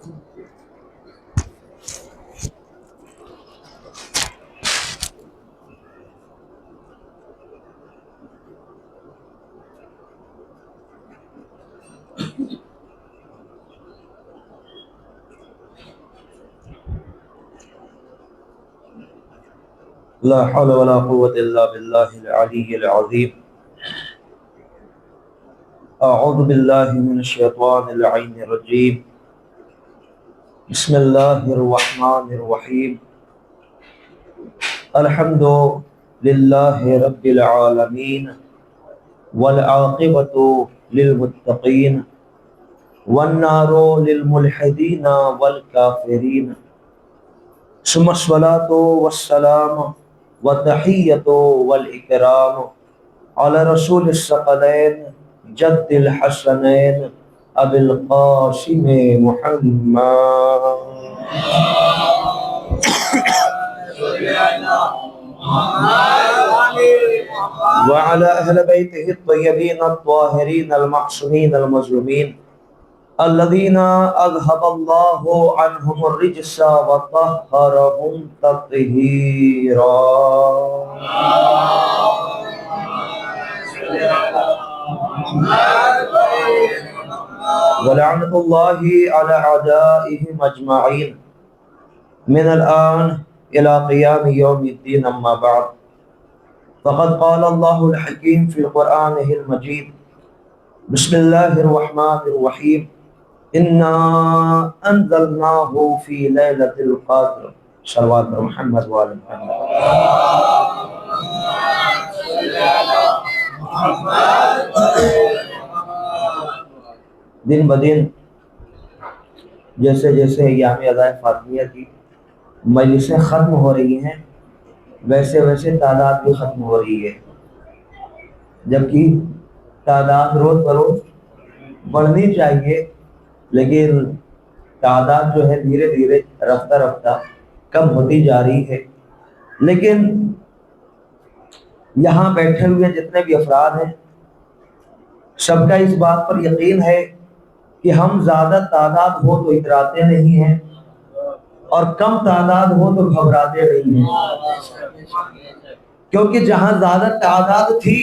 لا حول ولا قوة إلا بالله العلي العظيم. أعوذ بالله من الشيطان اللعين الرجيم. بسم الله الرحمن الرحيم. الحمد لله رب العالمين والعاقبة للمتقين والنار للملحدين والكافرين ثم الصلاة والسلام والتحية والإكرام على رسول الثقلين جد الحسنين أبي القاسم محمد وعلى أهل بيته الطيبين الطاهرين المعصومين المظلومين الذين أذهب الله عنهم الرجس وطهرهم تطهيرا. ولعنة الله على أعدائهم أجمعين من الآن إلى قيام يوم الدين. أما بعد، فقد قال الله الحكيم في القرآن المجيد: بسم الله الرحمن الرحيم. إنا أنزلناه في ليلة القدر. صلوات محمد وآل محمد. دن بدن جیسے جیسے ایام اعضائے فاطمیہ کی مجلسیں ختم ہو رہی ہیں، ویسے ویسے تعداد بھی ختم ہو رہی ہے، جبکہ تعداد روز بروز بڑھنی چاہیے، لیکن تعداد جو ہے دھیرے دھیرے رفتہ رفتہ کم ہوتی جا رہی ہے. لیکن یہاں بیٹھے ہوئے جتنے بھی افراد ہیں، سب کا اس بات پر یقین ہے کہ ہم زیادہ تعداد ہو تو اتراتے نہیں ہیں اور کم تعداد ہو تو گھبراتے نہیں ہیں، کیونکہ جہاں زیادہ تعداد تھی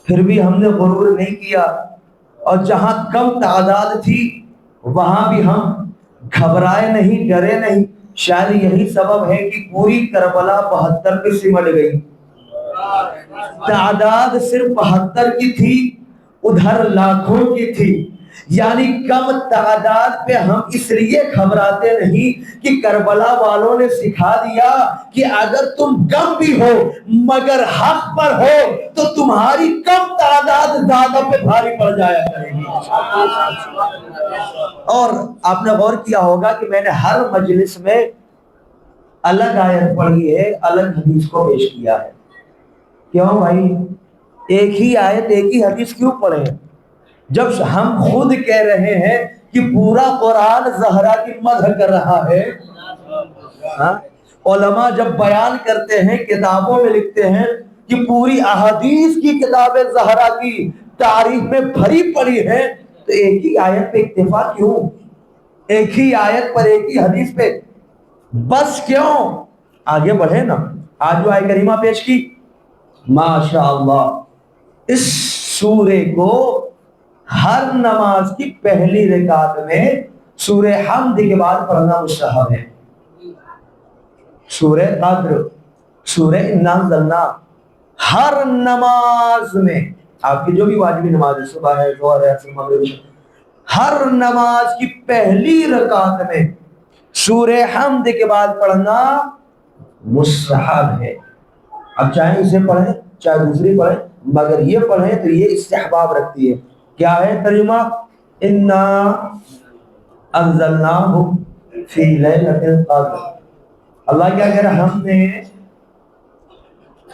پھر بھی ہم نے غرور نہیں کیا، اور جہاں کم تعداد تھی وہاں بھی ہم گھبرائے نہیں، ڈرے نہیں. شاید یہی سبب ہے کہ پوری کربلا 72 پہ سمٹ گئی. تعداد صرف 72 کی تھی، ادھر لاکھوں کی تھی. یعنی کم تعداد پہ ہم اس لیے گھبراتے نہیں کہ کربلا والوں نے سکھا دیا کہ اگر تم کم بھی ہو مگر حق پر ہو تو تمہاری کم تعداد زیادہ پہ بھاری پڑ جایا کرے گی. اور آپ نے غور کیا ہوگا کہ میں نے ہر مجلس میں الگ آیت پڑھی ہے، الگ حدیث کو پیش کیا ہے. کیوں بھائی؟ ایک ہی آیت ایک ہی حدیث کیوں پڑھیں جب ہم خود کہہ رہے ہیں کہ پورا قرآن زہرا کی مدح کر رہا ہے؟ علماء جب بیان کرتے ہیں، کتابوں میں لکھتے ہیں کہ پوری احادیث کی کتابیں زہرا کی تعریف میں بھری پڑی ہے، تو ایک ہی آیت پہ اکتفا کیوں؟ ایک ہی آیت پر ایک ہی حدیث پہ بس کیوں؟ آگے بڑھے نا. آج جو آیت کریمہ پیش کی، ماشاء اللہ، اس سورے کو ہر نماز کی پہلی رکعت میں سورہ حمد کے بعد پڑھنا مستحب ہے. سورہ قدر، سورہ انا انزلنا، ہر نماز میں، آپ کی جو بھی واجبی نماز ہے، صبح ہے، ظہر ہے، عصر، مغرب، ہر نماز کی پہلی رکعت میں سورہ حمد کے بعد پڑھنا مستحب ہے. اب چاہے اسے پڑھیں چاہے دوسری پڑھیں، مگر یہ پڑھیں تو یہ استحباب رکھتی ہے. کیا ہے ترجمہ؟ انا انزلناہ فی لیلۃ القدر. اللہ کیا کہہ رہا ہے؟ ہم نے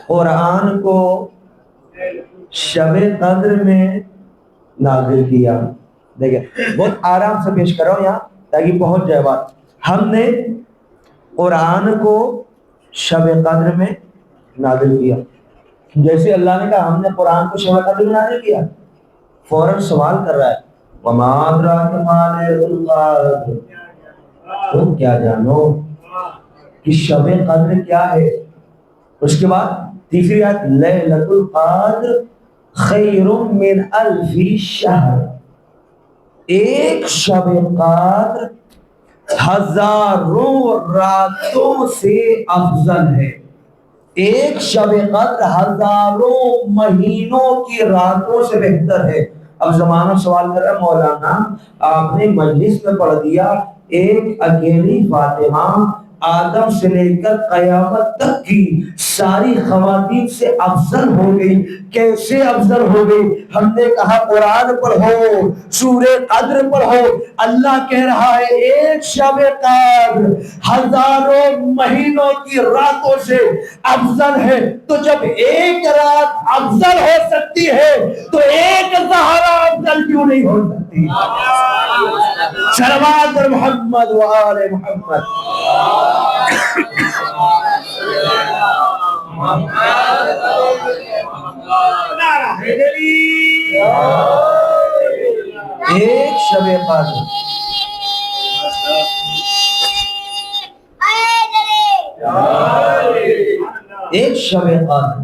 قرآن کو شب قدر میں نازل کیا. دیکھیں بہت آرام سے پیش کر رہا ہوں یہاں تاکہ پہنچ جائے بات. ہم نے قرآن کو شب قدر میں نازل کیا. جیسے اللہ نے کہا ہم نے قرآن کو شب قدر میں نازل کیا، فوراً سوال کر رہا ہے وَمَا أَدْرَاكَ مَا لَيْلَةُ الْقَدْرِ. تم کیا جانو کہ شب قدر کیا ہے؟ اس کے بعد تیسری آیت لیلۃ القدر خیر من الف شہر، ایک شب قدر ہزاروں راتوں سے افضل ہے، ایک شب قدر ہزاروں مہینوں کی راتوں سے بہتر ہے۔ اب زمانہ سوال کر رہا ہے مولانا آپ نے مجلس میں پڑھ دیا ایک اکیلی فاطمہ آدم سے لے کر قیامت تک کی ساری خواتین سے افضل ہو گئی، کیسے افضل ہو گئی؟ ہم نے کہا قرآن پڑھو، سورہ قدر پڑھو، اللہ کہہ رہا ہے ایک شب قدر ہزاروں مہینوں کی راتوں سے افضل ہے، تو جب ایک رات افضل ہو سکتی ہے تو ایک زہرا افضل کیوں نہیں ہو سکتی؟ صلوات محمد وآل محمد۔ ایک شب قدر ایک شب قدر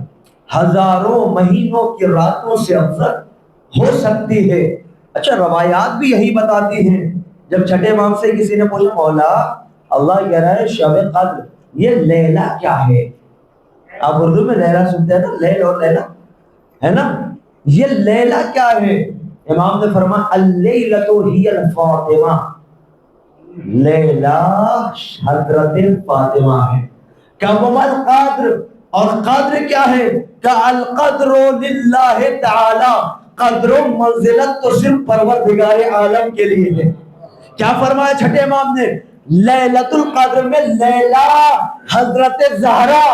ہزاروں مہینوں کی راتوں سے افضل ہو سکتی ہے۔ اچھا روایات بھی یہی بتاتی ہیں۔ جب چھٹے امام سے کسی نے پوچھا مولا اللہ کہہ رہا ہے شب قدر، یہ لیلہ کیا ہے؟ آپ اردو میں لیلہ سنتے ہیں نا، لیل اور لیلہ ہے نا، یہ لیلہ کیا ہے؟ امام نے فرمایا اللیلۃ ہی الفاطمہ، لیلہ حضرت فاطمہ ہے۔ کما القدر، اور قدر کیا ہے؟ کہ القدر للہ تعالی، قدر و منزلت تو صرف پروردگار عالم کے لیے ہے۔ کیا فرمایا چھٹے امام نے؟ لیلۃ القدر میں لیلہ حضرت زہرا،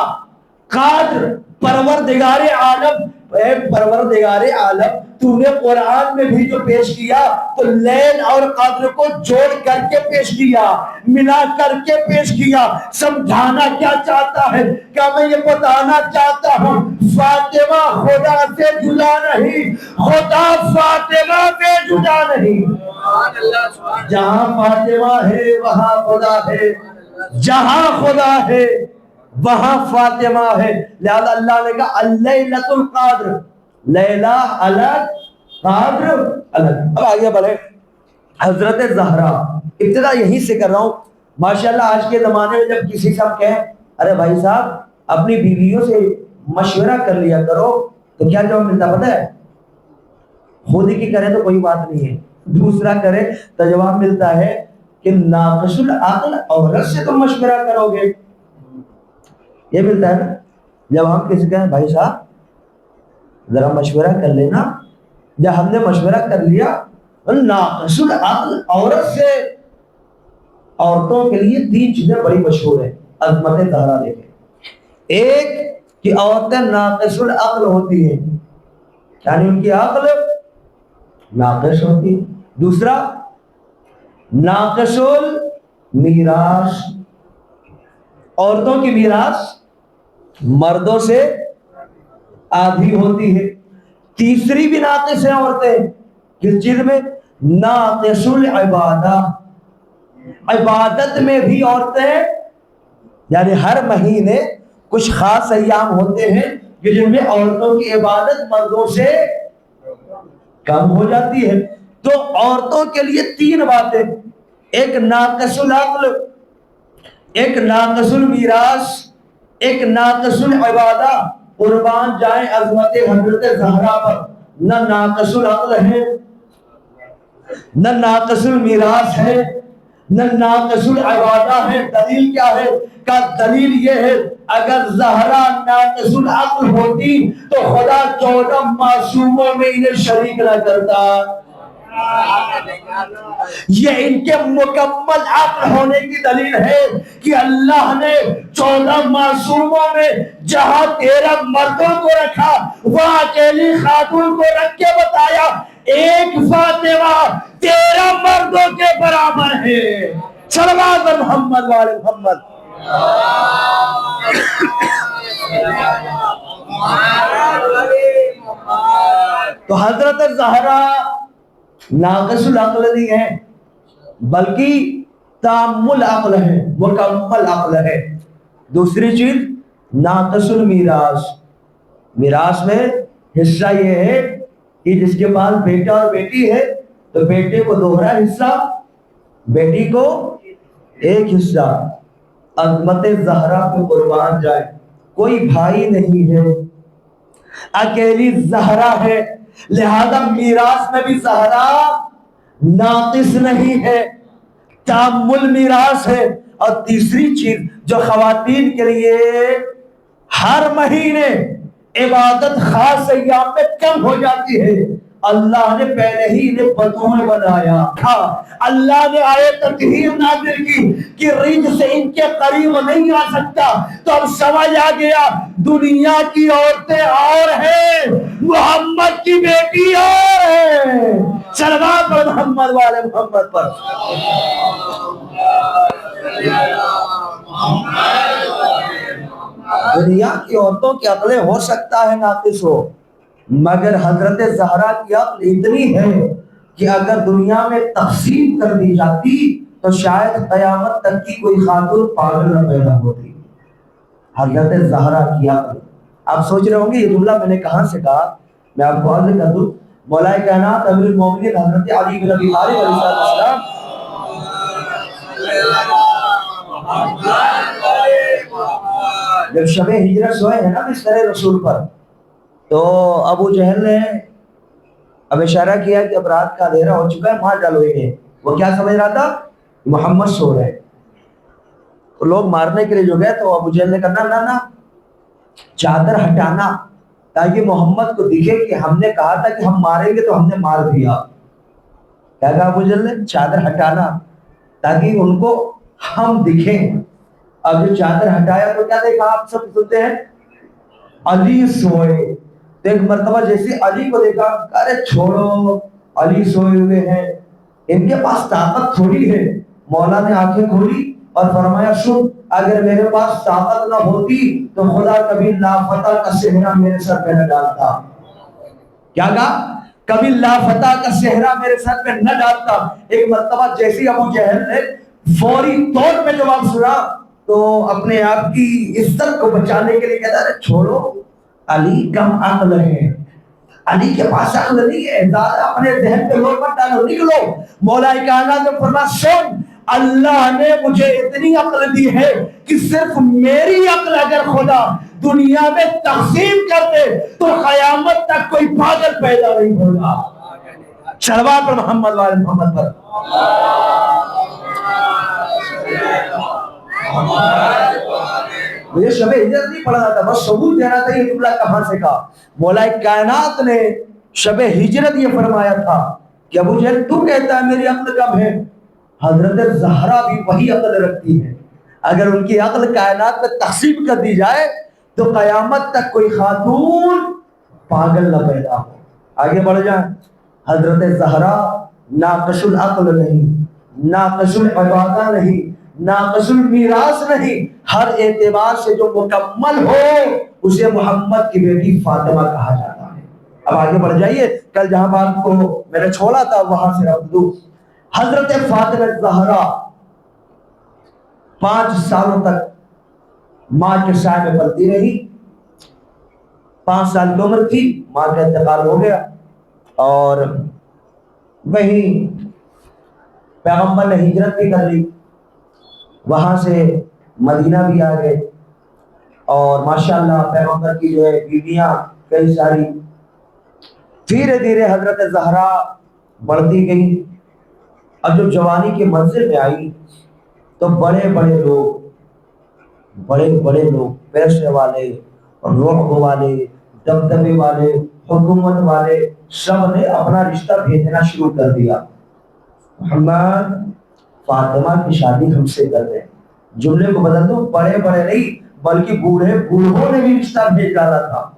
قدر پروردگار عالم۔ اے پروردگار عالم تو نے قرآن میں بھی جو پیش کیا تو لیل اور قدر کو جوڑ کر کے پیش کیا، ملا کر کے پیش کیا۔ سمجھانا کیا چاہتا ہے؟ کیا میں یہ بتانا چاہتا ہوں فاطمہ خدا سے جدا نہیں، خدا فاطمہ سے جدا نہیں۔ جہاں فاطمہ ہے وہاں خدا ہے، جہاں خدا ہے وہاں فاطمہ ہے۔ لہذا اللہ نے کہا اللیلۃ القدر، لیلہ الگ قدر الگ۔ اب آگے بڑھے حضرت زہرا، ابتدا یہیں سے کر رہا ہوں۔ ماشاءاللہ آج کے زمانے میں جب کسی سے کہیں ارے بھائی صاحب اپنی بیویوں سے مشورہ کر لیا کرو تو کیا جواب ملتا پتہ ہے؟ خود ہی کی کرے تو کوئی بات نہیں ہے، دوسرا کرے تو جواب ملتا ہے کہ ناقص العقل عورت سے تم مشورہ کرو گے، یہ ملتا ہے نا۔ جب ہم کسی کہیں بھائی صاحب ذرا مشورہ کر لینا، جب ہم نے مشورہ کر لیا، ناقص العقل عورت سے، عورتوں کے لیے تین چیزیں بڑی مشہور ہیں عظمت زہرا دیکھیں۔ ایک کہ عورتیں ناقص العقل ہوتی ہیں، یعنی ان کی عقل ناقص ہوتی ہے۔ دوسرا ناقص المیراث، عورتوں کی میراث مردوں سے آدھی ہوتی ہے۔ تیسری بھی ناقص ہیں عورتیں، کس چیز میں؟ ناقص العبادہ، عبادت میں بھی عورتیں، یعنی ہر مہینے کچھ خاص ایام ہوتے ہیں کہ جن میں عورتوں کی عبادت مردوں سے کم ہو جاتی ہے۔ تو عورتوں کے لیے تین باتیں، ایک ناقص العقل، ایک ناقص المیراث، ایک ناقص العبادہ۔ قربان جائیں عظمت حضرت زہرا پر، نہ ناقص العقل ہے، نہ ناقص المیراث ہے، نہ ناقص العبادہ ہے۔ دلیل کیا ہے؟ کہ دلیل یہ ہے اگر زہرا ناقص العقل ہوتی تو خدا 14 معصوموں میں انہیں شریک نہ کرتا۔ یہ ان کے مکمل عقل ہونے کی دلیل ہے کہ اللہ نے 14 معصوموں میں جہاں 13 مردوں کو رکھا وہاں اکیلی خاتون کو رکھ کے بتایا ایک فاطمہ 13 مردوں کے برابر ہے۔ صلوات محمد وآل محمد۔ تو حضرت زہرا ناقص العقل نہیں ہے، بلکہ تامل عقل ہے، مکمل عقل ہے۔ دوسری چیز ناقص المیراث، میراث میں حصہ یہ ہے کہ جس کے پاس بیٹا اور بیٹی ہے تو بیٹے کو دوہرا حصہ، بیٹی کو ایک حصہ۔ عظمت زہرا پہ قربان جائے، کوئی بھائی نہیں ہے، اکیلی زہرا ہے، لہذا میراث میں بھی زہرا ناقص نہیں ہے، تامل میراث ہے۔ اور تیسری چیز جو خواتین کے لیے ہر مہینے عبادت خاص ایام میں کم ہو جاتی ہے، اللہ نے پہلے ہی انہیں بطول بنایا تھا۔ اللہ نے آیت تطہیر نازل کی کہ رجس سے ان کے قریب نہیں آ سکتا، تو اب سمجھ آ گیا دنیا کی عورتیں اور ہیں، محمد کی بیٹی اور ہے۔ صلوات پر محمد والے محمد پر۔ دنیا کی عورتوں کی عقلیں ہو سکتا ہے ناقص ہو، مگر حضرت زہرا کی عقل اتنی ہے کہ اگر دنیا میں تقسیم کر دی جاتی تو شاید قیامت تک کی کوئی خاتون پاگل نہ پیدا ہوتی۔ حضرت زہرا کی عقل۔ آپ سوچ رہے ہوں گے یہ جملہ میں نے کہاں سے کہا، میں آپ کو عرض کر دوں، مولا کائنات امیر المومنین حضرت علی بن ابی طالب علیہ السلام جب شب ہجرت سوئے ہیں نا بستر رسول پر، تو ابو جہل نے اب اشارہ کیا کہ اب رات کا اندھیرا ہو چکا ہے، مار ڈالو انہیں۔ وہ کیا سمجھ رہا تھا؟ محمد سو رہے۔ تو لوگ مارنے کے لیے جو گئے تو ابو جہل نے کہا نا نا چادر ہٹانا تاکہ محمد کو دکھے کہ ہم نے کہا تھا کہ ہم ماریں گے تو ہم نے مار دیا۔ کیا کہا ابو جہل نے؟ چادر ہٹانا تاکہ ان کو ہم دکھیں۔ اب جو چادر ہٹایا تو کیا دیکھا آپ سب سنتے ہیں؟ علی سوئے۔ تو ایک مرتبہ جیسے علی کو دیکھا، ارے چھوڑو علی سوئے ہوئے ہیں، ان کے پاس طاقت تھوڑی ہے۔ مولا نے آنکھیں کھولی اور فرمایا سن، اگر میرے پاس طاقت نہ ہوتی تو خدا کبھی لافتہ کا صحرا میرے سر پہ نہ ڈالتا۔ کیا کہا؟ کبھی لافتہ کا صحرا میرے سر پہ نہ ڈالتا۔ ایک مرتبہ جیسی ابو جہل نے فوری طور پہ جواب سنا تو اپنے آپ کی عزت کو بچانے کے لیے کہتا ہے چھوڑو علی کم عقل ہے، علی کے پاس عقل نہیں ہے، زیادہ اپنے ذہن پہ لوٹ مت ڈالو، نکلو۔ مولا کائنات نے فرمایا سن، اللہ نے مجھے اتنی عقل دی ہے کہ صرف میری عقل اگر خدا دنیا میں تقسیم کر دے تو قیامت تک کوئی پاگل پیدا نہیں ہوگا۔ صلوات پر محمد والے محمد پر۔ مجھے شب ہجرت نہیں پڑھنا تھا، بس ثبوت دینا تھا یہ جملہ کہاں سے کہا۔ مولا کائنات نے شب ہجرت یہ فرمایا تھا کہ ابو جہل تو کہتا ہے میری عقل کم ہے، حضرت زہرا بھی وہی عقل رکھتی ہے، اگر ان کی عقل کائنات میں تقسیم کر دی جائے تو قیامت تک کوئی خاتون پاگل نہ پیدا ہو۔ آگے بڑھ جائیں۔ حضرت زہرا ناقص العقل نہیں، ناقص العبادہ نہیں، ناقص المیراث نہیں، ہر اعتبار سے جو مکمل ہو اسے محمد کی بیٹی فاطمہ کہا جاتا ہے۔ اب آگے بڑھ جائیے، کل جہاں بات کو میں نے چھوڑا تھا وہاں سے رب دوں۔ حضرت فاطمہ زہرا 5 سالوں تک ماں کے سائے میں پلتی رہی۔ 5 سال کی عمر تھی، ماں کا انتقال ہو گیا، اور وہیں پیغمبر نے ہجرت بھی کر لی، وہاں سے مدینہ بھی آ گئے، اور ماشاءاللہ پیغمبر کی جو ہے بیویاں کئی ساری۔ دھیرے دھیرے حضرت زہرا بڑھتی گئی، اب جو جوانی کے منزل میں آئی تو بڑے بڑے لوگ پیسے والے، رعب والے، دبدبے والے، حکومت والے، سب نے اپنا رشتہ بھیجنا شروع کر دیا۔ محمد فاطمہ کی شادی ہم سے کر رہے ہیں۔ جملے کو بدل دو، بڑے نہیں بلکہ بوڑھوں نے بھی رشتہ بھیج ڈالا تھا۔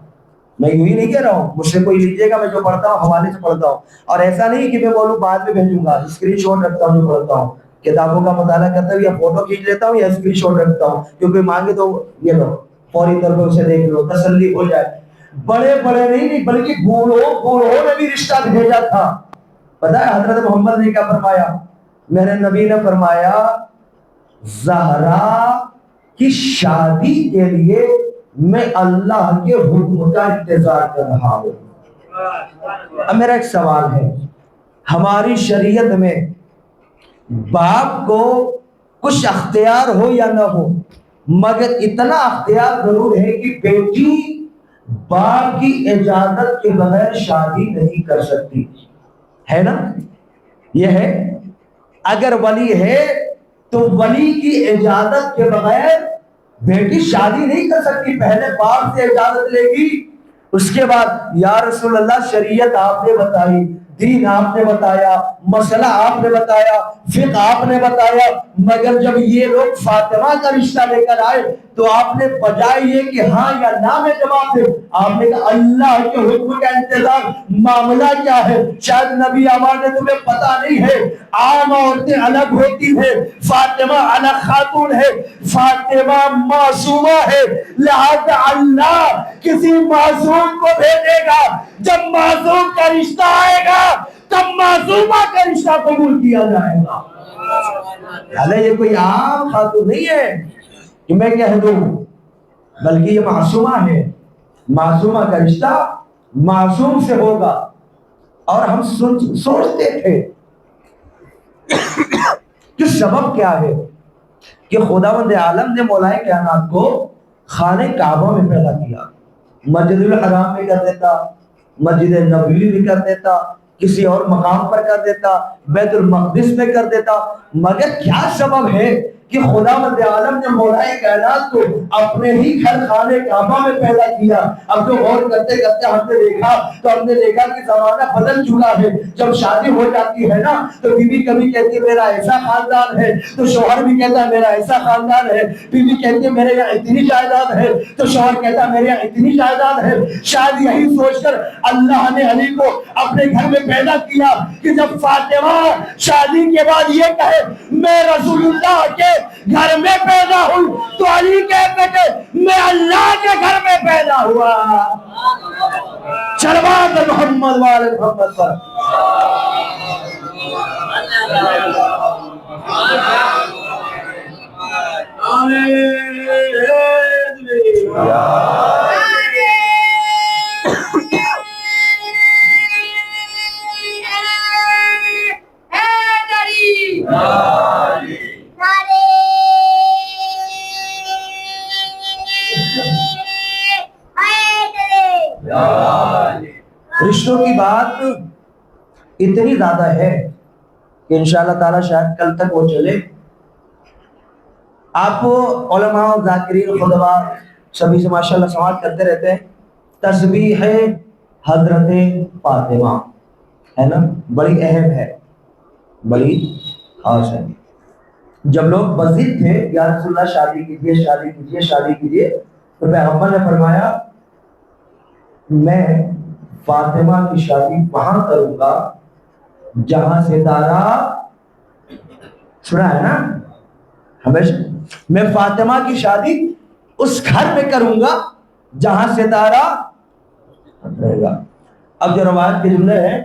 میں یوں ہی نہیں کہہ رہا ہوں، مجھ سے کوئی لیجیے گا، میں جو پڑھتا ہوں حوالے سے پڑھتا ہوں، اور ایسا نہیں کہ میں بولوں بعد میں بھیجوں گا، اسکرین شاٹ رکھتا ہوں جو پڑھتا ہوں، کتابوں کا مطالعہ کرتا ہوں یا فوٹو کھینچ لیتا ہوں یا اسکرین شاٹ رکھتا ہوں، کیونکہ مانگے تو یہ لو فوری طور پہ اسے دیکھ لو، تسلی ہو جائے۔ بڑے نہیں بلکہ بوڑھوں نے بھی رشتہ بھیجا تھا۔ پتہ ہے حضرت محمد نے کیا فرمایا؟ میرے نبی نے فرمایا زہرا کی شادی کے لیے میں اللہ کے حکم کا انتظار کر رہا ہوں. اب میرا ایک سوال ہے، ہماری شریعت میں باپ کو کچھ اختیار ہو یا نہ ہو، مگر اتنا اختیار ضرور ہے کہ بیٹی باپ کی اجازت کے بغیر شادی نہیں کر سکتی، ہے نا؟ یہ ہے. اگر ولی ہے تو ولی کی اجازت کے بغیر بیٹی شادی نہیں کر سکتی. پہلے باپ سے اجازت لے گی، اس کے بعد یا رسول اللہ شریعت آپ نے بتائی، دین آپ نے بتایا، مسئلہ آپ نے بتایا، فقہ آپ نے بتایا، مگر جب یہ لوگ فاطمہ کا رشتہ لے کر آئے تو آپ نے بجائے یہ کہ ہاں یا نہ میں جواب دے، آپ نے کہا اللہ کے حکم کا انتظار. معاملہ کیا ہے؟ شاید نبی آباد نے تمہیں پتا نہیں ہے، عام عورتیں الگ ہوتی ہیں، فاطمہ الگ خاتون ہے، فاطمہ معصومہ ہے، لہذا اللہ کسی معصوم کو بھیجے گا. جب معصوم کا رشتہ آئے گا تب معصومہ کا رشتہ قبول کیا جائے گا. یہ کوئی عام خاتون نہیں ہے کہ میں کہہ دوں، بلکہ یہ معصومہ ہے. معصومہ کا رشتہ معصوم سے ہوگا. اور ہم سوچتے تھے کہ سبب کیا ہے کہ خداوند عالم نے مولا کائنات کو خانہ کعبہ میں پیدا کیا. مسجد الحرام میں کر دیتا، مسجد نبوی میں کر دیتا، کسی اور مقام پر کر دیتا، بیت المقدس میں کر دیتا. مگر کیا سبب ہے کہ خداوند عالم نے مولا کائنات کو اپنے ہی گھر خانہ کعبہ میں پیدا کیا؟ اب تو غور کرتے کرتے ہم نے دیکھا کہ زمانہ بدل چکا ہے. جب شادی ہو جاتی ہے نا تو بیوی کبھی کہتی ہے میرا ایسا خاندان ہے، تو شوہر بھی کہتا ہے میرا ایسا خاندان ہے. بیوی کہتی ہے میرے یہاں اتنی جائیداد ہے، تو شوہر کہتا ہے میرے یہاں اتنی جائیداد ہے. شاید یہی سوچ کر اللہ نے علی کو اپنے گھر میں پیدا کیا کہ جب فاطمہ شادی کے بعد یہ کہے میں رسول اللہ کے گھر میں پیدا ہوں، تو علی کہتے کہ میں اللہ کے گھر میں پیدا ہوا. چلوات محمد والے محمد پر. رشتوں کی بات اتنی زیادہ ہے کہ انشاءاللہ تعالی شاید کل تک وہ چلے. آپ علماء ذاکرین خطبہ سبھی سے ماشاءاللہ سماعت کرتے رہتے ہیں. تسبیح حضرت فاطمہ ہے نا، بڑی اہم ہے، بڑی خاص ہے. جب لوگ بضد تھے یا رسول اللہ شادی کیجئے شادی کیجئے شادی کیجئے، تو پیغمبر نے فرمایا میں فاطمہ کی شادی وہاں کروں گا جہاں ستارہ، سنا ہے نا ہمیشہ، میں فاطمہ کی شادی اس گھر میں کروں گا جہاں ستارہ رہے گا. اب جو روایت کے جملے ہیں،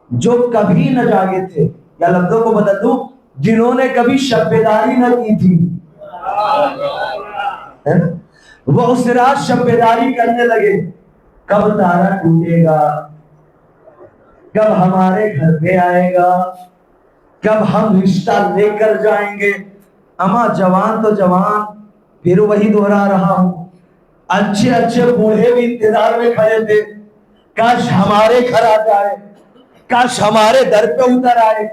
جو کبھی نہ جاگے تھے، یا لفظوں کو بدل دوں، جنہوں نے کبھی شب بیداری نہ کی تھی، وہ اس رات شب بیداری کرنے لگے. کب تارا ٹوٹے گا، کب ہمارے گھر پہ آئے گا، کب ہم رشتہ لے کر جائیں گے. اما جوان تو جوان، پھر وہی دہرا رہا ہوں، اچھے اچھے بوڑھے بھی انتظار میں کھڑے تھے، کاش ہمارے گھر آ جائے، کاش ہمارے در پہ اتر آئے.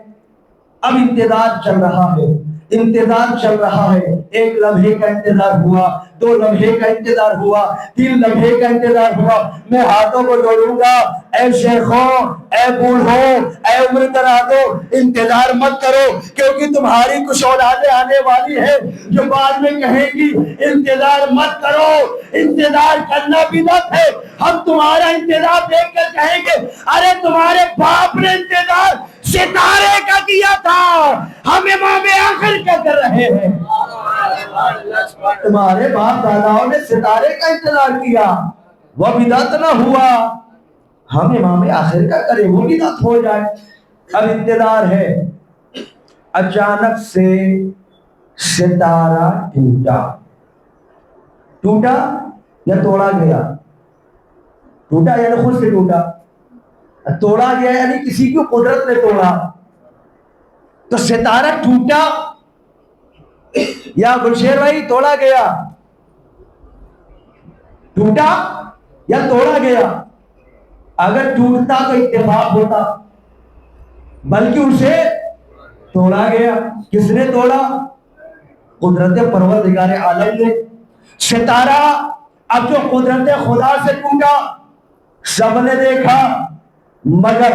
اب انتظار چل رہا ہے، انتظار چل رہا ہے. ایک لمحے کا انتظار ہوا، 2 لمحے کا انتظار ہوا، 3 لمحے کا انتظار ہوا. میں ہاتھوں کو جوڑوں گا، اے شیخوں، اے بوڑھوں، اے عمر درازوں، انتظار مت کرو، کیونکہ تمہاری کچھ اولادیں آنے والی ہیں جو بعد میں کہیں گی انتظار مت کرو. انتظار کرنا بدعت ہے. ہم تمہارا انتظار دیکھ کر کہیں گے ارے تمہارے باپ نے انتظار ستارے کا کیا تھا، ہم امام آخر کا کر رہے ہیں. تمہارے باپ داداؤں نے ستارے کا انتظار کیا، وہ بدعت نہ ہوا، ہم امام آخر کا کریں وہ بدعت ہو جائے. اب انتظار ہے. اچانک سے ستارہ ٹوٹا. ٹوٹا یا توڑا گیا؟ ٹوٹا یعنی خود سے ٹوٹا. توڑا گیا یعنی کسی کی قدرت نے توڑا. تو ستارہ ٹوٹا یا گلشیر بھائی توڑا گیا؟ ٹوٹا یا توڑا گیا؟ اگر ٹوٹتا تو اتفاق ہوتا، بلکہ اسے توڑا گیا. کس نے توڑا؟ قدرت پروردگار عالم نے. ستارہ اب جو قدرت خدا سے ٹوٹا سب نے دیکھا، مگر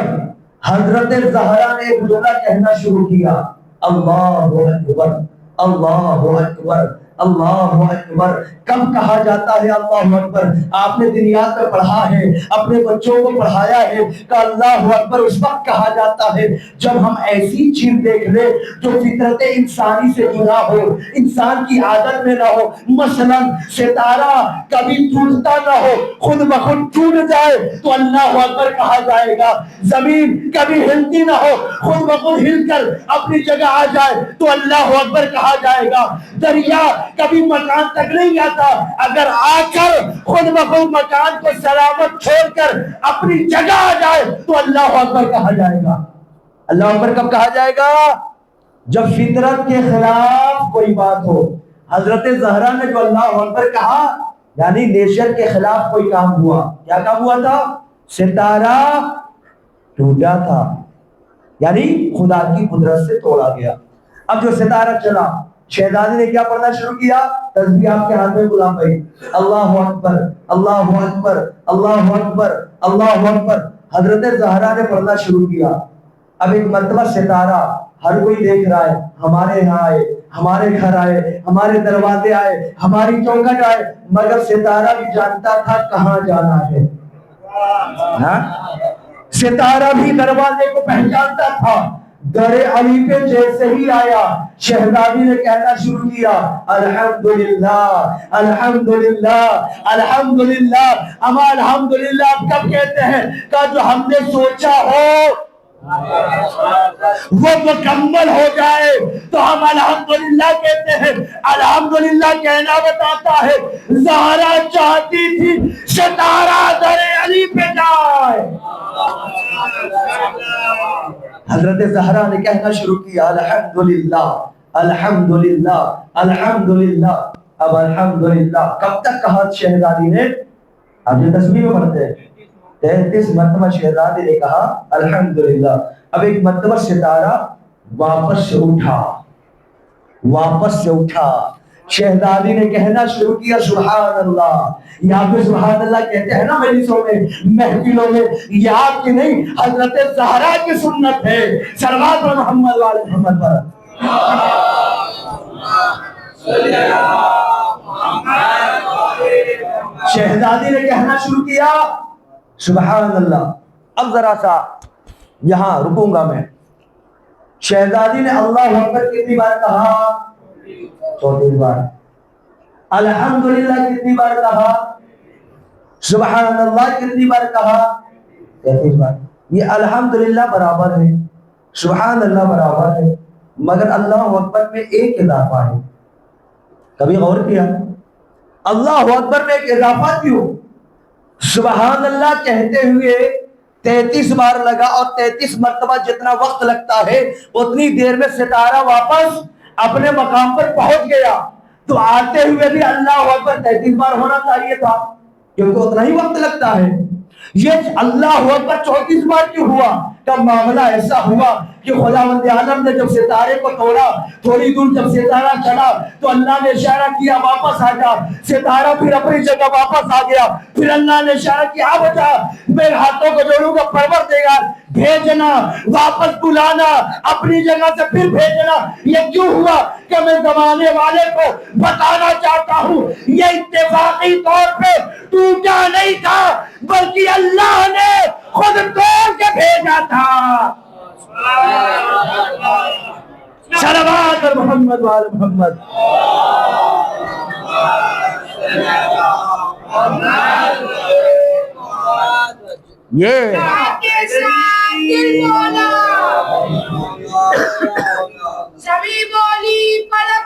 حضرت زہرا نے ایک جملہ کہنا شروع کیا، اللہ اکبر اللہ اکبر اللہ اکبر. کب کہا جاتا ہے اللہ اکبر؟ آپ نے دنیات میں پڑھا ہے، اپنے بچوں کو پڑھایا ہے کہ اللہ اکبر اس وقت کہا جاتا ہے جب ہم ایسی چیز دیکھ لیں جو فطرت انسانی سے جڑا ہو، انسان کی عادت میں نہ ہو. مثلا ستارہ کبھی ٹوٹتا نہ ہو، خود بخود ٹوٹ جائے تو اللہ اکبر کہا جائے گا. زمین کبھی ہلتی نہ ہو، خود بخود ہل کر اپنی جگہ آ جائے تو اللہ اکبر کہا جائے گا. دریا کبھی مکان تک نہیں آتا، اگر آ کر خود بخود مکان کو سلامت چھوڑ کر اپنی جگہ آ جائے تو اللہ اکبر کہا جائے گا. اللہ اکبر کب کہا جائے گا؟ جب فطرت کے خلاف کوئی بات ہو. حضرت زہرا نے جو اللہ اکبر کہا یعنی نیچر کے خلاف کوئی کام ہوا. کیا کام ہوا تھا؟ ستارہ ٹوٹا تھا، یعنی خدا کی قدرت سے توڑا گیا. اب جو ستارہ چلا، شہزادی نے کیا پڑھنا شروع کیا؟ تسبیح آپ کے ہاتھ میں غلام بھائی، اللہ اکبر اللہ اکبر اللہ اکبر اللہ اکبر. حضرت زہرا نے پڑھنا شروع کیا. اب ایک مرتبہ ستارہ ہر کوئی دیکھ رہا ہے، ہمارے یہاں آئے، ہمارے گھر آئے، ہمارے دروازے آئے، ہماری چوکھٹ آئے، مگر ستارہ بھی جانتا تھا کہاں جانا ہے. ستارہ بھی دروازے کو پہچانتا تھا. در علی پہ جیسے ہی آیا، شہزادی نے کہنا شروع کیا، الحمدللہ الحمدللہ الحمدللہ. اما الحمدللہ اب کب کہتے ہیں؟ کہ جو ہم نے سوچا ہو وہ مکمل ہو جائے تو ہم الحمدللہ کہتے ہیں. الحمدللہ کہنا بتاتا ہے زہرا چاہتی تھی ستارہ در علی پہ جائے. حضرت زہرا نے کہنا شروع کیا، الحمدللہ الحمدللہ الحمدللہ. اب الحمدللہ کب تک کہا شہزادی نے؟ اب یہ تسبیح میں پڑھتے ہیں 33 مرتبہ شہزادی نے کہا الحمدللہ. اب ایک مرتبہ ستارہ واپس سے اٹھا. شہزادی نے کہنا شروع کیا سبحان اللہ. یہاں پہ سبحان اللہ کہتے ہیں نا مجلسوں میں، محفلوں میں، یہ آپ کی نہیں حضرت زہرا کی سنت ہے. صلوات محمد والے محمد پر. شہزادی نے کہنا شروع کیا سبحان اللہ. اب ذرا سا یہاں رکوں گا میں. شہزادی نے اللہ اکبر کتنی بار کہا؟ 34 بار. الحمدللہ کتنی بار کہا؟ سبحان اللہ کتنی بار کہا؟ 33 بار. یہ الحمدللہ برابر ہے، سبحان اللہ برابر ہے، مگر اللہ اکبر میں ایک اضافہ ہے. کبھی غور کیا؟ اللہ اکبر میں ایک اضافہ کیوں؟ سبحان اللہ کہتے ہوئے 33 بار لگا، اور 33 مرتبہ جتنا وقت لگتا ہے اتنی دیر میں ستارہ واپس اپنے مقام پر پہنچ گیا. تو آتے ہوئے بھی اللہ اکبر 33 بار ہونا چاہیے تھا، کیونکہ اتنا ہی وقت لگتا ہے. یہ اللہ اکبر 34 بار کیوں ہوا؟ کہ معاملہ ایسا ہوا کہ خداوند عالم نے جب ستارے کو توڑا، تھوڑی دور جب ستارہ چلا تو اللہ نے اشارہ کیا واپس آ جا. ستارہ پھر اپنی جگہ واپس آ گیا. پھر اللہ نے اشارہ کیا آ بچا، میرے ہاتھوں کو جوڑوں گا پروردگار، بھیجنا واپس بلانا اپنی جگہ سے پھر بھیجنا. یہ کیوں ہوا؟ کہ میں زمانے والے کو بتانا چاہتا ہوں یہ اتفاقی طور پہ ٹوٹا نہیں تھا، بلکہ اللہ نے خود توڑ کے بھیجا تھا. صلوات محمد وآل محمد. یہ سبھی بولی پلک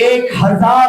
1000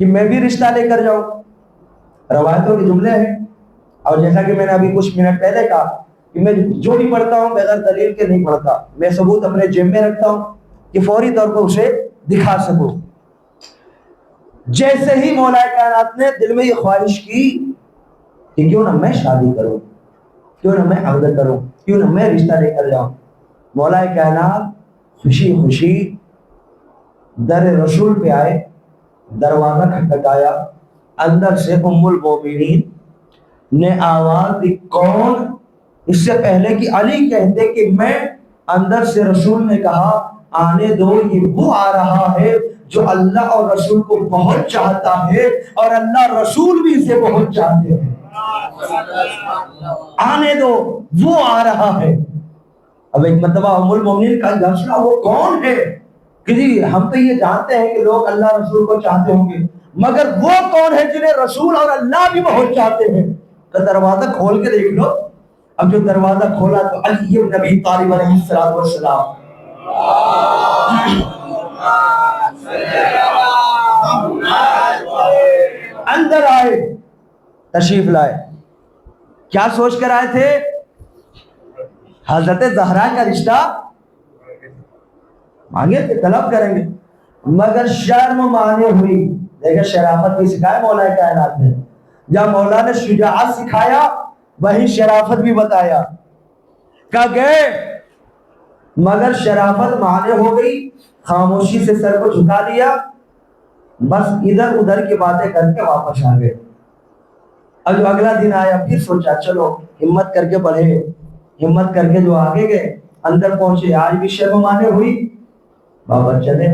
کہ میں بھی رشتہ لے کر جاؤں؟ روایتوں کے جملے ہیں، اور جیسا کہ میں نے ابھی کچھ منٹ پہلے کہا کہ میں جو بھی پڑھتا ہوں بغیر دلیل کے نہیں پڑھتا، میں ثبوت اپنے جیب میں رکھتا ہوں کہ فوری طور پر اسے دکھا سکوں۔ جیسے ہی مولا کائنات نے دل میں یہ خواہش کی کہ کیوں نہ میں شادی کروں، کیوں نہ میں عقد کروں، کیوں نہ میں رشتہ لے کر جاؤں، مولا کائنات خوشی خوشی در رسول پہ آئے، دروازہ کھٹکھٹایا، اندر سے ام المومنین نے آواز دی، کون؟ اس سے پہلے کہ علی کہتے کہ میں، اندر سے رسول نے کہا آنے دو، یہ وہ آ رہا ہے جو اللہ اور رسول کو بہت چاہتا ہے اور اللہ رسول بھی اسے بہت چاہتے ہیں، آنے دو، وہ آ رہا ہے۔ اب ایک مرتبہ ام المومنین کا گھسنا، وہ کون ہے؟ کہ جی ہم تو یہ جانتے ہیں کہ لوگ اللہ رسول کو چاہتے ہوں گے، مگر وہ کون ہے جنہیں رسول اور اللہ بھی بہت چاہتے ہیں؟ تو دروازہ کھول کے دیکھ لو۔ اب جو دروازہ کھولا تو علی بن ابی طالب علیہ السلام اندر آئے، تشریف لائے۔ کیا سوچ کر آئے تھے؟ حضرت زہرا کا رشتہ مانگے تھے، طلب کریں گے، مگر شرم مانے ہوئی۔ دیکھیں شرافت بھی سکھایا مولا کائنات نے، جب مولا نے شجاعت سکھایا وہی شرافت بھی بتایا۔ کہا گئے مگر شرافت مانے ہو گئی، خاموشی سے سر کو جھکا لیا، بس ادھر ادھر کی باتیں کر کے واپس آ گئے۔ اب جو اگلا دن آیا پھر سوچا چلو ہمت کر کے بڑھے، ہمت کر کے جو آگے گئے، اندر پہنچے، آج بھی شرم مانے ہوئی، بابا چلے۔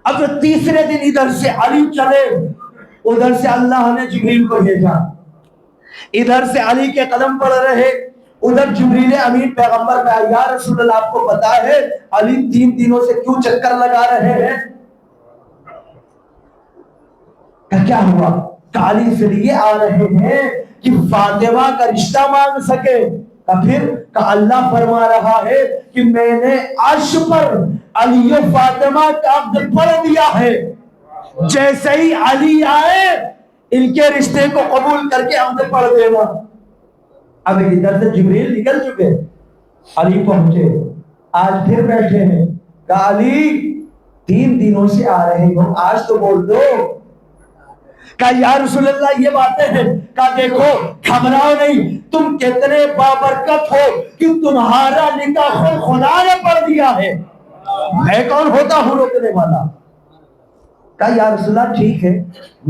اب جو تیسرے دن ادھر سے علی چلے، ادھر سے اللہ نے جبریل کو بھیجا، ادھر سے علی کے قدم پڑ رہے، ادھر جبریل امین پیغمبر کا، یا رسول اللہ آپ کو پتا ہے علی 3 دنوں سے کیوں چکر لگا رہے ہیں؟ کیا ہوا؟ علی اس لیے آ رہے ہیں کہ فاطمہ کا رشتہ مانگ سکے۔ پھر کہ اللہ فرما رہا ہے کہ میں نے عرش پر علی و فاطمہ کا عقد پڑھ دیا ہے، جیسے ہی علی آئے ان کے رشتے کو قبول کر کے عقد پڑھ دے گا۔ اب ادھر سے جبریل نکل چکے، علی پہنچے، آج پھر بیٹھے ہیں، کہا علی 3 دنوں سے آ رہے ہو، آج تو بول دو۔ کہا یا رسول اللہ یہ باتیں ہیں، کہا دیکھو گھبراؤ نہیں، تم کتنے بابرکت ہو کہ تمہارا نکاح خود خدا نے پڑھ دیا ہے، میں کون ہوتا ہوں روکنے والا؟ کہا یا رسول اللہ ٹھیک ہے،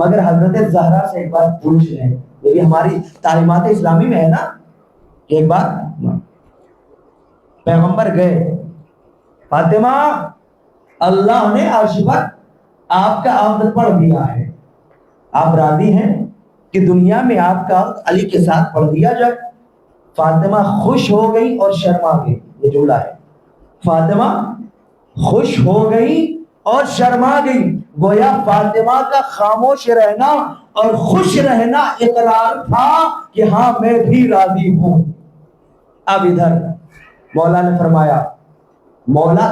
مگر حضرت زہرا سے ایک بات پوچھ رہے ہیں، یہ بھی ہماری تعلیمات اسلامی میں ہے نا۔ ایک بات، پیغمبر گئے، فاطمہ اللہ نے عرش پر آپ کا عقد پڑھ دیا ہے، آپ راضی ہیں کہ دنیا میں آپ کا علی کے ساتھ پڑھ دیا جائے؟ فاطمہ خوش ہو گئی اور شرما گئی، یہ جملہ ہے، فاطمہ خوش ہو گئی اور شرما گئی، گویا فاطمہ کا خاموش رہنا اور خوش رہنا اقرار تھا کہ ہاں میں بھی راضی ہوں۔ اب ادھر مولا نے فرمایا، مولا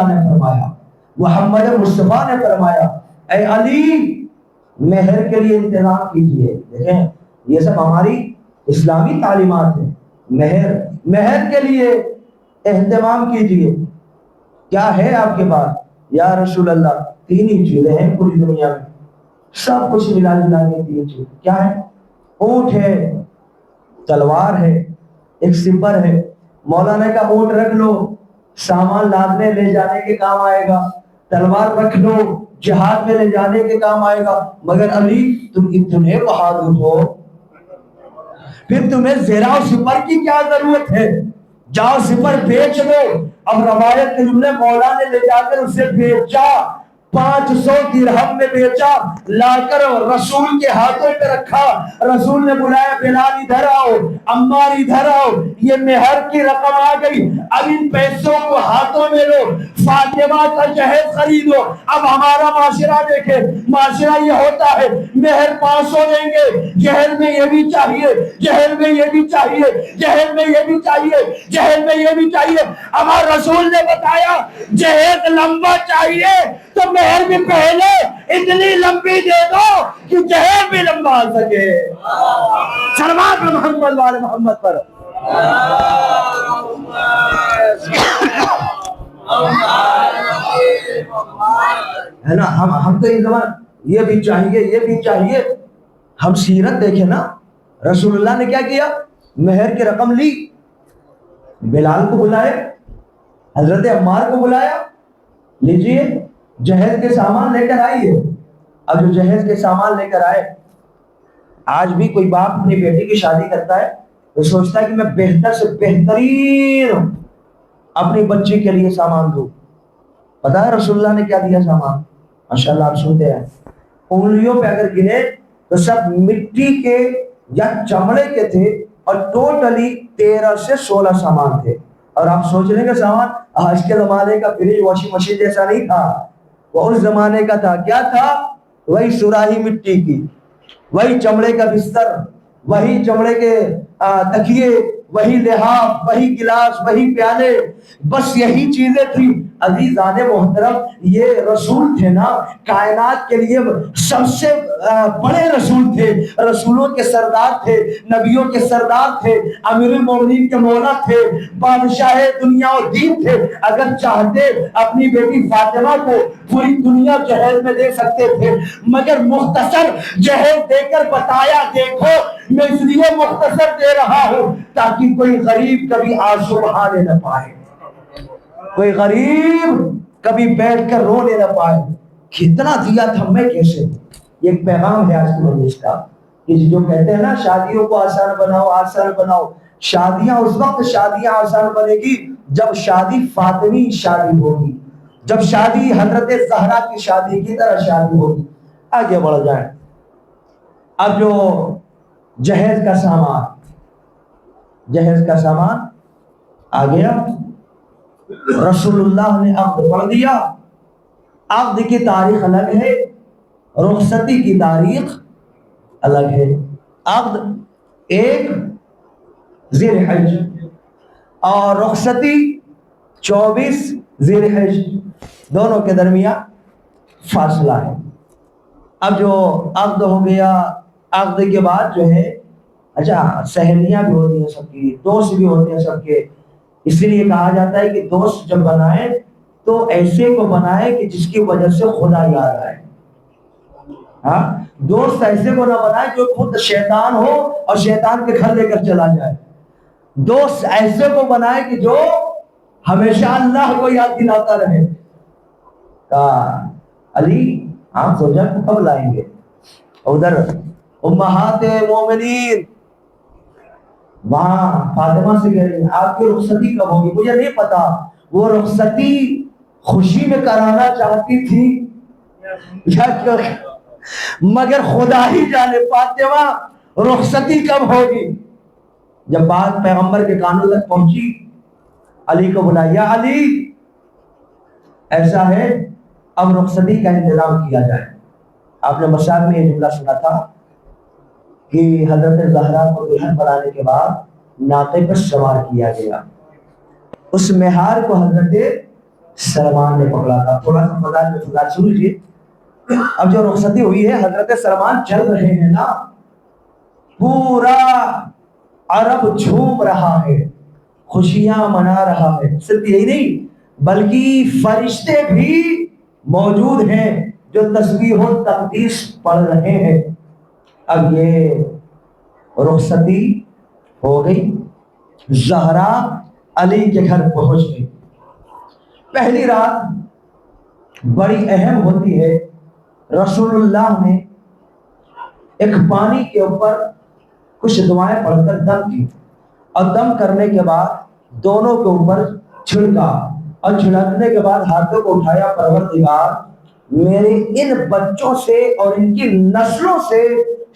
نے فرمایا، محمد مصطفیٰ نے فرمایا، اے علی مہر کے لیے انتظام کیجئے۔ دیکھیں یہ سب ہماری اسلامی تعلیمات ہیں، مہر کے لیے اہتمام کیجئے۔ کیا ہے آپ کے پاس؟ یا رسول اللہ 3 ہی چیزیں ہیں پوری دنیا میں، سب کچھ ملا جلا کے 3 چیز، کیا ہے؟ اونٹ ہے، تلوار ہے، ایک سپر ہے۔ مولا نے کہا اونٹ رکھ لو، سامان لادنے لے جانے کے کام آئے گا، تلوار رکھ لو، جہاد میں لے جانے کے کام آئے گا، مگر علی تم اتنے بہادر ہو، پھر تمہیں زیرہ و سپر کی کیا ضرورت ہے؟ جاؤ سپر بیچ دو۔ اب روایت کے جملے مولا نے لے جا کر اسے بیچا، 500 درہم میں بیچا، لا کر رسول کے ہاتھوں پہ رکھا، رسول نے بلایا بلال ادھر آؤ، عمار ادھر آؤ، یہ مہر کی رقم آ گئی، اب ان پیسوں کو ہاتھوں میں لو، فاطمہ کا جہیز خریدو۔ اب ہمارا معاشرہ دیکھے، معاشرہ یہ ہوتا ہے مہر 500 دیں گے، جہیز میں یہ بھی چاہیے، جہیز میں یہ بھی چاہیے، جہیز میں یہ بھی چاہیے، جہیز میں یہ بھی چاہیے۔ ہمارا رسول نے بتایا جہیز لمبا چاہیے تو مہر بھی پہلے اتنی لمبی دے دو کہ جہیز بھی لمبا آ سکے. صلوات محمد والے محمد پر. ہے نا. ہم تو یہ زمان یہ بھی چاہیے یہ بھی چاہیے. ہم سیرت دیکھیں نا, رسول اللہ نے کیا کیا؟ مہر کی رقم لی, بلال کو بلائے, حضرت عمار کو بلایا, لیجئے جہیز کے سامان لے کر آئیے. اب جو جہیز کے سامان لے کر آئے, آج بھی کوئی باپ اپنی بیٹی کی شادی کرتا ہے تو سوچتا ہے کہ میں بہتر سے بہترین اپنی بچی کے لیے سامان دوں. پتا ہے رسول اللہ نے کیا دیا سامان؟ ماشاءاللہ آپ سنتے ہیں, انگلیوں پہ اگر گنے تو سب مٹی کے یا چمڑے کے تھے, اور ٹوٹلی 13 سے 16 سامان تھے. اور آپ سوچ رہے ہیں کہ سامان آج کے زمانے کا فریج واشنگ مشین جیسا نہیں تھا, وہ اس زمانے کا تھا. کیا تھا؟ وہی سراہی مٹی کی, وہی چمڑے کا بستر, وہی چمڑے کے تکیے, وہی لحاف, وہی گلاس, وہی پیالے, بس یہی چیزیں تھی. عزیزان محترم, یہ رسول تھے نا, کائنات کے لیے سب سے بڑے رسول تھے, رسولوں کے سردار تھے, نبیوں کے سردار تھے, امیر المومنین کے مولا تھے, بادشاہ دنیا و دین تھے. اگر چاہتے اپنی بیٹی فاطمہ کو پوری دنیا جہیز میں دے سکتے تھے, مگر مختصر جہیز دے کر بتایا دیکھو میں اس لیے مختصر دے رہا ہوں تاکہ کوئی غریب کبھی آنسو بہانے نہ پائے, کوئی غریب کبھی بیٹھ کر رونے نہ پائے. کتنا دیا تھا میں کیسے. یہ ایک پیغام ہے آج کی مجلس کا, کہ جو کہتے ہیں نا شادیوں کو آسان بناؤ آسان بناؤ. شادیاں اس وقت شادیاں آسان بنے گی جب شادی فاطمی شادی ہوگی, جب شادی حضرت زہرا کی شادی کی طرح شادی ہوگی. آگے بڑھ جائیں. اب جو جہیز کا سامان, جہیز کا سامان آ گیا. رسول اللہ نے عقد پڑھ دیا. عقد کی تاریخ الگ ہے, رخصتی کی تاریخ الگ ہے. عقد 1 ذی الحج اور رخصتی 24 ذی الحج, دونوں کے درمیان فاصلہ ہے. اب جو عقد ہو گیا, عقد کے بعد جو ہے اچھا سہیلیاں بھی ہوتی ہیں سب کی, دوست بھی ہوتے ہیں سب کے. اس لیے کہا جاتا ہے کہ دوست جب بنائے تو ایسے کو بنائے کہ جس کی وجہ سے خدا یاد آئے. ہاں, دوست ایسے کو نہ بنائے جو خود شیطان ہو اور شیطان کے گھر لے کر چلا جائے. دوست ایسے کو بنائے کہ جو ہمیشہ اللہ کو یاد دلاتا رہے. علی آپ زوجہ کو کب لائیں گے؟ ادھر امہات مومنین وہاں فاطمہ سے کہہ رہی ہیں آپ کی رخصتی کب ہوگی؟ مجھے نہیں پتا. وہ رخصتی خوشی میں کرانا چاہتی تھی مگر خدا ہی جانے فاطمہ رخصتی کب ہوگی. جب بات پیغمبر کے کانوں تک پہنچی, علی کو بلایا, علی ایسا ہے اب رخصتی کا انتظام کیا جائے. آپ نے مشاہد میں یہ جملہ سنا تھا کہ حضرت زہرا کو دلہن بنانے کے بعد ناقے پر سوار کیا گیا. اس مہار کو حضرت سلمان نے پکڑا تھا. تھوڑا سا فضائل میں فضائل سن لیجیے. اب جو رخصتی ہوئی ہے, حضرت سلمان چل رہے ہیں نا, پورا عرب جھوم رہا ہے, خوشیاں منا رہا ہے. صرف یہی نہیں بلکہ فرشتے بھی موجود ہیں جو تسبیح و تقدیس پڑھ رہے ہیں. اب یہ رخصتی ہو گئی, زہرا علی کے گھر پہنچ گئی. پہلی رات بڑی اہم ہوتی ہے. رسول اللہ نے ایک پانی کے اوپر کچھ دعائیں پڑھ کر دم کی, اور دم کرنے کے بعد دونوں کے اوپر چھڑکا, اور چھڑکنے کے بعد ہاتھوں کو اٹھایا, پروردگار میرے ان بچوں سے اور ان کی نسلوں سے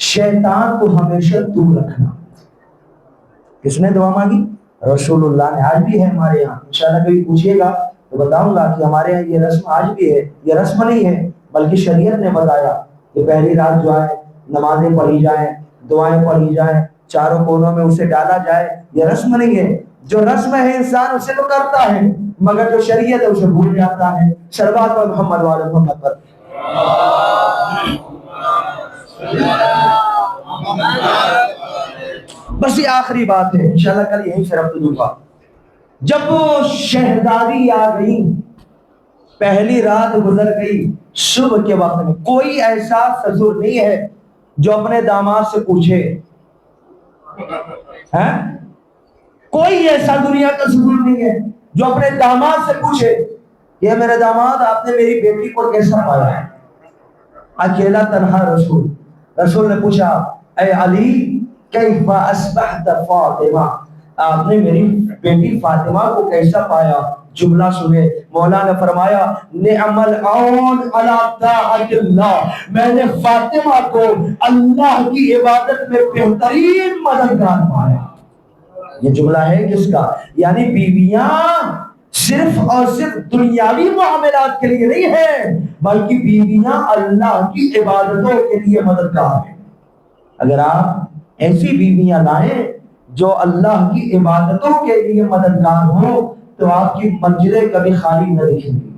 شیطان کو ہمیشہ دور رکھنا. کس نے دعا مانگی؟ رسول اللہ نے. آج بھی ہے ہمارے یہاں, انشاءاللہ کبھی پوچھئے گا تو بتاؤں گا کہ ہمارے یہاں یہ رسم آج بھی ہے. یہ رسم نہیں ہے بلکہ شریعت نے بتایا کہ پہلی رات جو ہے نمازیں پڑھی جائیں, دعائیں پڑھی جائیں, چاروں کونوں میں اسے ڈالا جائے. یہ رسم نہیں ہے. جو رسم ہے انسان اسے تو کرتا ہے, مگر جو شریعت ہے اسے بھول جاتا ہے. صلوات محمد والے محمد پر. بس یہ آخری بات ہے، انشاءاللہ کل یہیں سے ربط دوں گا. جب وہ شہزادی آ گئی، پہلی رات گزر گئی، صبح کے وقت میں کوئی ایسا سسر نہیں ہے جو اپنے داماد سے پوچھے، کوئی ایسا دنیا کا سسر نہیں ہے جو اپنے داماد سے پوچھے کہ میرے داماد آپ نے میری بیٹی کو کیسا پایا ہے. اکیلا تنہا رسول نے پوچھا اے علی کیف اصبحت فاطمہ، آپ نے میری بیٹی فاطمہ کو کیسا پایا؟ جملہ سنے، مولا نے فرمایا نعم العون علی طاعت اللہ، میں نے فاطمہ کو اللہ کی عبادت میں بہترین مددگار پایا. یہ جملہ ہے کس کا؟ یعنی بیویاں صرف اور صرف دنیاوی معاملات کے لیے نہیں ہیں، بلکہ بیویاں اللہ کی عبادتوں کے لیے مددگار ہیں. اگر آپ ایسی بیویاں لائیں جو اللہ کی عبادتوں کے لیے مددگار ہوں تو آپ کی مسجدیں کبھی خالی نہ دکھیں گی،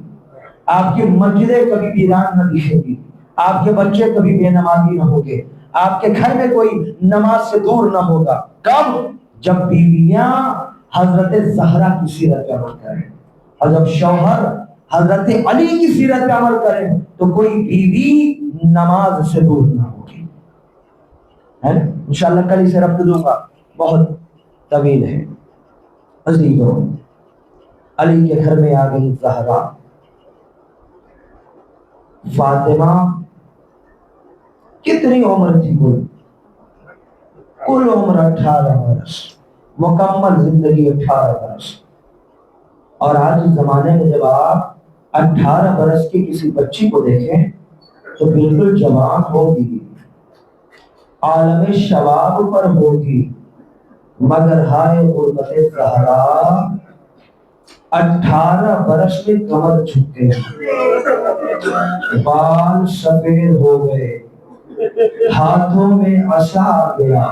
آپ کی مسجدیں کبھی ویران نہ دکھیں گی، آپ کے بچے کبھی بے نمازی نہ ہوں گے، آپ کے گھر میں کوئی نماز سے دور نہ ہوگا. کب؟ جب بیویاں حضرت زہرا کی سیرت پہ عمل کریں، اور جب شوہر حضرت علی کی سیرت پہ عمل کریں تو کوئی بیوی نماز سے دور نہ ہوگی. انشاءاللہ کل اسے ربط دوں گا، بہت طویل ہے. عزیزو، علی کے گھر میں آ گئی زہرا. فاطمہ کتنی عمر تھی؟ کل عمر 18 برس، مکمل زندگی 18 برس. اور آج اس زمانے میں جب آپ 18 برس کی کسی بچی کو دیکھیں تو بالکل جوان ہوگی، عالم شباب پر ہوگی، مگر ہائے غربت زہرا 18 برس میں کمر جھکے، بال سفید ہو گئے، ہاتھوں میں عصا آ گیا.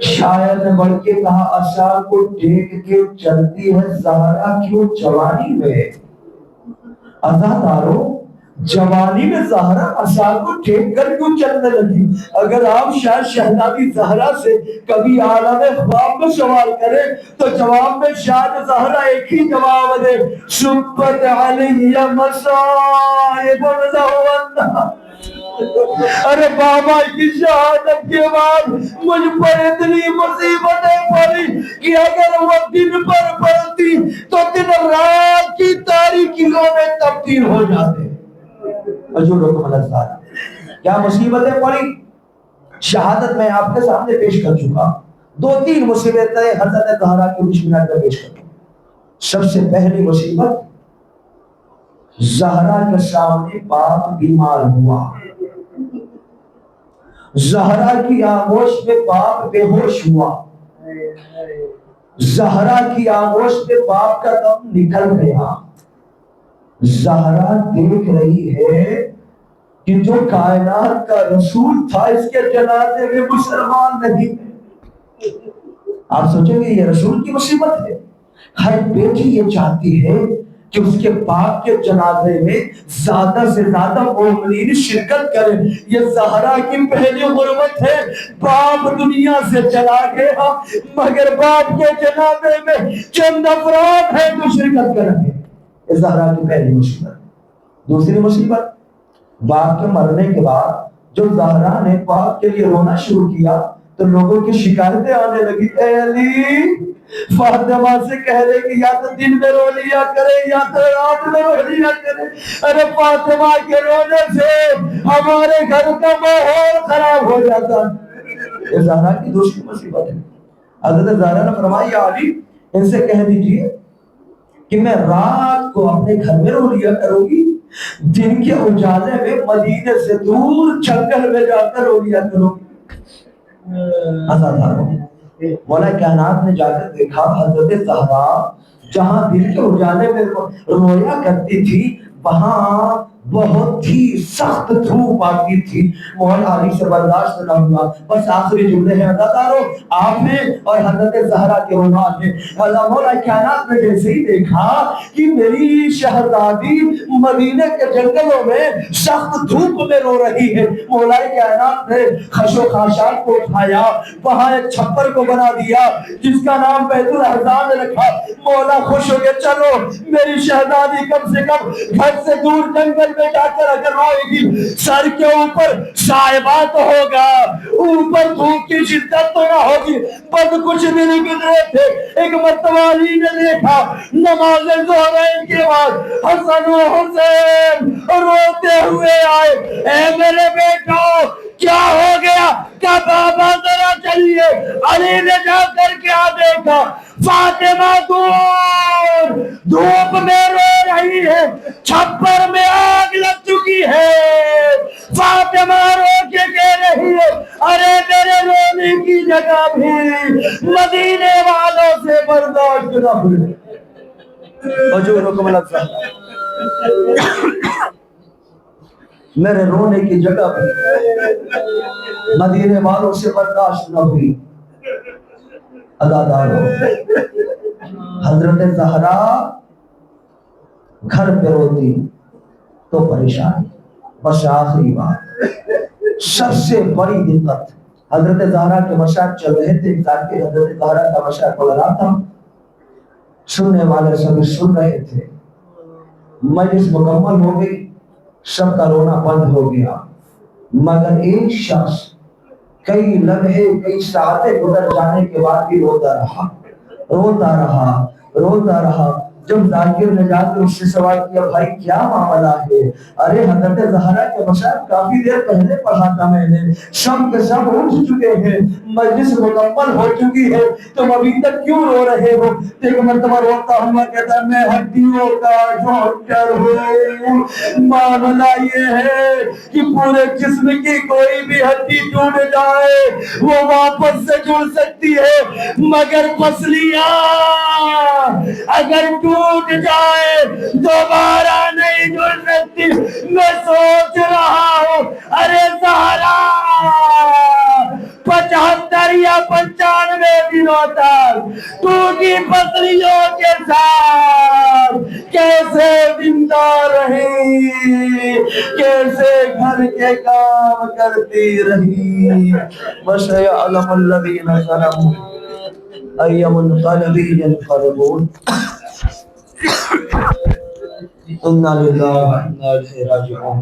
شاید نے بڑھ کے کہا عصا کو ٹیک کے چلتی ہے زہرا کیوں جوانی میں؟ عزادارو، جوانی میں زہرا عصا کو ٹیک کر کیوں چلنے لگی؟ اگر آپ شاید شہزادی زہرا سے کبھی عالم خواب میں سوال کریں تو جواب میں شاید زہرا ایک ہی جواب دے، شبت علی مصائب لہوندہ. ارے بابا کی شہادت کے بعد مجھ پر اتنی مصیبتیں پڑی کہ اگر وہ دن پر پڑتی تو دن رات کی تاریکیوں میں تبدیل ہو جاتے. کیا مصیبتیں پڑی؟ شہادت میں آپ کے سامنے پیش کر چکا. 2-3 مصیبتیں حضرت زہرا کی مشکلات میں پیش کرتا ہوں. سب سے پہلی مصیبت، زہرا کے سامنے باپ بیمار ہوا. زہرا کی آغوش میں باپ بے ہوش ہوا. زہرا کی آغوش میں باپ کا دم نکل گیا. زہرا دیکھ رہی ہے کہ جو کائنات کا رسول تھا اس کے جنازے میں مسلمان نہیں. آپ سوچیں گے یہ رسول کی مصیبت ہے. ہر بیٹی یہ چاہتی ہے کہ اس کے باپ کے جنازے میں زیادہ سے زیادہ مومنین شرکت کریں. یہ زہرا کی پہلی غربت ہے، باپ دنیا سے چلا گیا مگر باپ کے جنازے میں چند افراد ہیں جو شرکت کریں گے. یہ زہرا کی پہلی مصیبت. دوسری مصیبت، باپ کے مرنے کے بعد جو زہرا نے باپ کے لیے رونا شروع کیا تو لوگوں کی شکایتیں آنے لگی. اے علی، فاطمہ سے کہہ دے کہ یا تو دن میں رو لیا کرے یا تو رات میں رو لیا کرے. ارے فاطمہ کے رونے سے ہمارے گھر کا ماحول خراب ہو جاتا. یہ زہرا کی دوسری مصیبت ہے. حضرت زہرا نے فرمایا یا علی، ان سے کہہ دیجئے کہ میں رات کو اپنے گھر میں رو لیا کروں گی، دن کے اجالے میں مدینے سے دور جنگل میں جا کر رو لیا کروں گی. مولا کائنات نے جا کر دیکھا حضرت زہرا جہاں دن کے اجالے میں رویا کرتی تھی وہاں بہت ہی سخت دھوپ آتی تھی، مولا علی سے برداشت نہ ہوا، بس آخری جملے ہیں عزادارو آپ ہیں اور حضرت زہرا کے رومال ہیں۔ اللہ مولا کائنات نے جیسے ہی دیکھا کہ میری شہزادی مدینے کے جنگلوں میں سخت دھوپ میں رو رہی ہے، مولا کائنات نے خش و خاشاک کو اٹھایا، وہاں ایک چھپر کو بنا دیا جس کا نام بیت الاحزان رکھا۔ مولا خوش ہو گئے، چلو میری شہزادی کم سے کم گھر سے دور جنگل میں جا کر اگر روئے گی سر کے اوپر سائبہ تو ہوگا، اوپر دھوپ کی شدت تو نہ ہوگی۔ بس کچھ دن گزرے تھے، ایک متوالی نے دیکھا نماز ظہرین کے بعد حسن و حسین روتے ہوئے آئے، اے میرے بیٹو کیا ہو گیا؟ کہا بابا ذرا چلیے۔ علی نے جا کر کیا دیکھا؟ فاطمہ دور دھوپ میں رو رہی ہے، چھپر میں آگ لگ چکی ہے۔ فاطمہ رو کے کہہ رہی ہے ارے میرے رونے کی جگہ بھی مدینے والوں سے برداشت نہ ہوئی۔ میرے رونے کی جگہ بھی مدینے والوں سے برداشت نہ ہوئی۔ عزادارو حضرت زہرا گھر پہ روتی تو پریشانی، بس آخری بات سب سے بڑی دقت حضرت زہرا کے مشاعر چل رہے تھے، تاکہ حضرت زہرا کا مشاعر کو لگا تھا، سننے والے سب سن رہے تھے، مجلس مکمل ہو گئی، سب کا رونا بند ہو گیا، مگر ایک شخص کئی لمحے کئی ساعتیں گزر جانے کے بعد بھی روتا رہا روتا رہا روتا رہا۔ جب ذاکر نے جا کر اس سے سوال کیا بھائی کیا معاملہ ہے؟ ارے حضرت زہرا کے مشاعر کافی دیر پہلے پڑھا تھا میں نے، سب کے سب اٹھ چکے ہیں، مجلس مکمل ہو چکی ہے، تم ابھی تک کیوں رو رہے ہو؟ ایک مرتبہ روتا ہوا کہتا میں ہڈیوں کا ڈاکٹر ہوں، معاملہ یہ ہے کہ پورے جسم کی کوئی بھی ہڈی ٹوٹ جائے وہ واپس سے جڑ سکتی ہے، مگر پسلیاں اگر ٹوٹ جائے دوبارہ نہیں جڑ سکتی۔ میں سوچ رہا ہوں ارے زہرا 75 یا 95 دنوں تک ٹوٹی پسلیوں کے ساتھ کیسے زندہ رہی، کیسے گھر کے کام کرتی رہی۔ وَسَيَعْلَمُ الَّذِينَ ظَلَمُوا أَيَّ مُنقَلَبٍ يَنقَلِبُونَ۔ اِنَّا لِلَّهِ وَإِنَّا إِلَيْهِ رَاجِعُونَ۔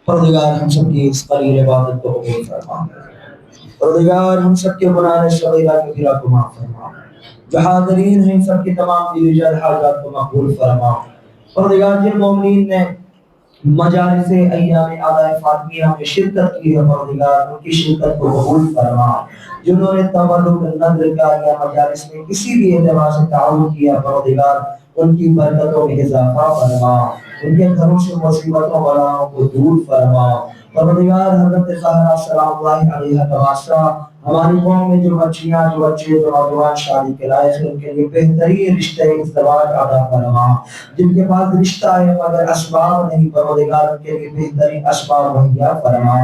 پروردگار ہم سب کی اس قلیل عبادت کو قبول فرما، پروردگار ہم سب کے گناہ صغیرہ کبیرہ کو معاف فرما، جو حاضرین ہیں سب کی تمام دل جان حاجات کو مقبول فرما۔ پروردگار جن مومنین نے مجالس ایام اعضاء فاطمیہ میں شرکت کی ہے پروردگار ان کی شرکت کو قبول فرما، جنہوں نے تولد نظر کا یا مجالس میں کسی بھی اعتبار سے تعاون کیا پروردگار ان کی برکتوں میں اضافہ فرما، ان کے گھروں سے مصیبتوں بلاؤں کو دور فرما۔ پروردگار حضرت زہرا سلام اللہ علیہ کا واسطہ ہماری قوم میں جو بچیاں جو بچے جو نوجوان شادی کے لائق ہیں ان کے لیے بہترین رشتے ازدواج عطا فرما، جن کے پاس رشتہ ہے مگر اسباب نہیں پروردگار ان کے لیے بہترین اسباب مہیا فرما۔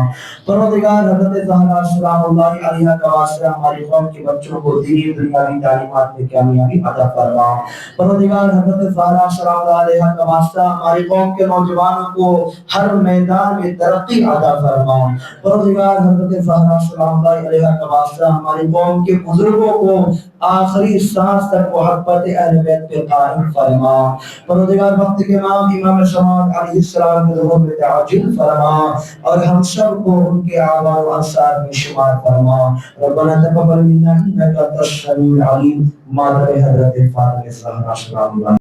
پروردگار حضرت زہرا سلام اللہ علیہ کا واسطہ ہماری قوم کے بچوں کو دینی دنیاوی تعلیمات میں کامیابی عطا فرما۔ پروردگار حضرت زہرا سلام اللہ علیہ کا واسطہ ہماری قوم کے نوجوانوں کو ہر میدان میں ترقی عطا فرما۔ پروردگار حضرت زہرا سلام اللہ علیہ کا واسطہ ہماری قوم کے بزرگوں کو آخری سانس تک محبت اہل بیت پہ قائم فرما۔ پروردگار وقت کے امام امام سماعت علیہ السلام کے ظہور میں تعجل فرما اور ہم سب کو ان کے آباء و انصار میں شمار فرما۔ ربنا تقبل منا انك انت السميع العليم۔ مادر حضرت فاطمہ الزہرا سلام اللہ